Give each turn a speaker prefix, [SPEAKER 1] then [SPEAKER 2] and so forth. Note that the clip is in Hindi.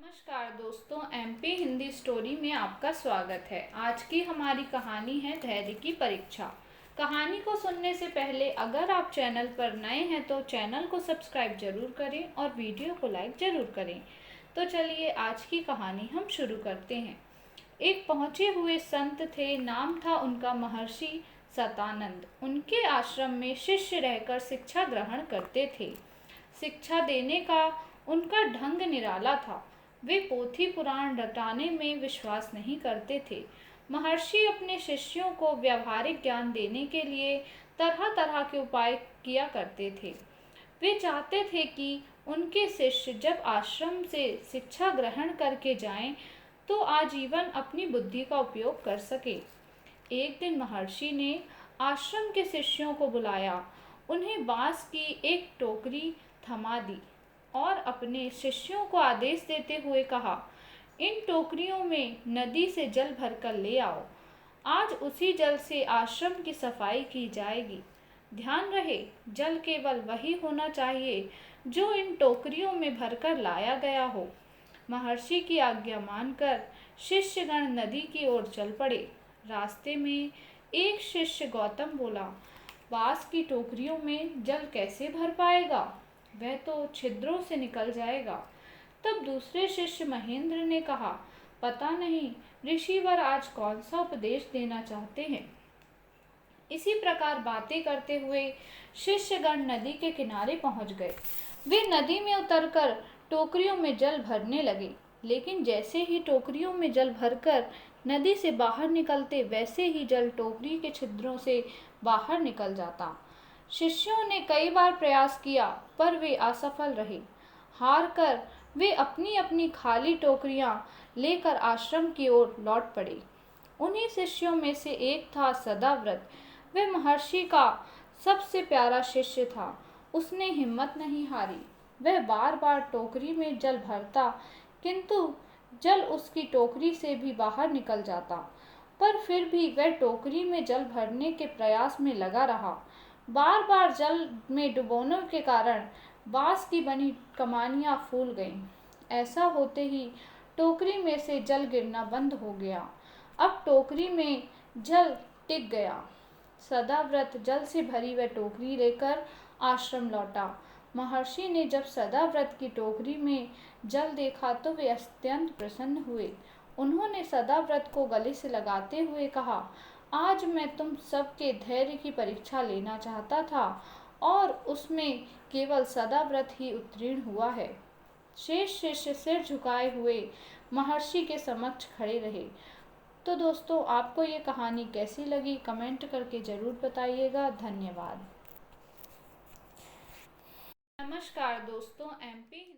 [SPEAKER 1] नमस्कार दोस्तों, एमपी हिंदी स्टोरी में आपका स्वागत है। आज की हमारी कहानी है धैर्य की परीक्षा। कहानी को सुनने से पहले अगर आप चैनल पर नए हैं तो चैनल को सब्सक्राइब जरूर करें और वीडियो को लाइक जरूर करें। तो चलिए आज की कहानी हम शुरू करते हैं। एक पहुँचे हुए संत थे, नाम था उनका महर्षि सतानंद। उनके आश्रम में शिष्य रहकर शिक्षा ग्रहण करते थे। शिक्षा देने का उनका ढंग निराला था। वे पोथी पुराण रटाने में विश्वास नहीं करते थे। महर्षि अपने शिष्यों को व्यावहारिक ज्ञान देने के लिए तरह तरह के उपाय किया करते थे। वे चाहते थे कि उनके शिष्य जब आश्रम से शिक्षा ग्रहण करके जाएं, तो आजीवन अपनी बुद्धि का उपयोग कर सके। एक दिन महर्षि ने आश्रम के शिष्यों को बुलाया, उन्हें बांस की एक टोकरी थमा दी और अपने शिष्यों को आदेश देते हुए कहा, इन टोकरियों में नदी से जल भरकर ले आओ। आज उसी जल से आश्रम की सफाई की जाएगी। ध्यान रहे, जल केवल वही होना चाहिए जो इन टोकरियों में भरकर लाया गया हो। महर्षि की आज्ञा मानकर शिष्यगण नदी की ओर चल पड़े। रास्ते में एक शिष्य गौतम बोला, बांस की टोकरियों में जल कैसे भर पाएगा? वह तो छिद्रों से निकल जाएगा। तब दूसरे शिष्य महेंद्र ने कहा, पता नहीं ऋषिवर आज कौन सा उपदेश देना चाहते हैं। इसी प्रकार बातें करते हुए शिष्यगण नदी के किनारे पहुंच गए। वे नदी में उतरकर टोकरियों में जल भरने लगे, लेकिन जैसे ही टोकरियों में जल भरकर नदी से बाहर निकलते, वैसे ही जल टोकरी के छिद्रों से बाहर निकल जाता। शिष्यों ने कई बार प्रयास किया, पर वे असफल रहे। हार कर वे अपनी अपनी खाली टोकरियां लेकर आश्रम की ओर लौट पड़े। उन्हीं शिष्यों में से एक था सदाव्रत। वह महर्षि का सबसे प्यारा शिष्य था। उसने हिम्मत नहीं हारी। वह बार बार टोकरी में जल भरता, किंतु जल उसकी टोकरी से भी बाहर निकल जाता। पर फिर भी वह टोकरी में जल भरने के प्रयास में लगा रहा। बार बार जल में डुबोने के कारण बांस की बनी कमानियां फूल गईं। ऐसा होते ही टोकरी में से जल गिरना बंद हो गया। अब टोकरी में जल टिक गया। सदाव्रत जल से भरी वह टोकरी लेकर आश्रम लौटा। महर्षि ने जब सदाव्रत की टोकरी में जल देखा तो वे अत्यंत प्रसन्न हुए। उन्होंने सदाव्रत को गले से लगाते हुए कहा, आज मैं तुम सबके धैर्य की परीक्षा लेना चाहता था और उसमें केवल सदाव्रत ही उत्तीर्ण हुआ है। शेष शिष्य सिर झुकाए हुए महर्षि के समक्ष खड़े रहे। तो दोस्तों, आपको ये कहानी कैसी लगी कमेंट करके ज़रूर बताइएगा। धन्यवाद। नमस्कार दोस्तों, एमपी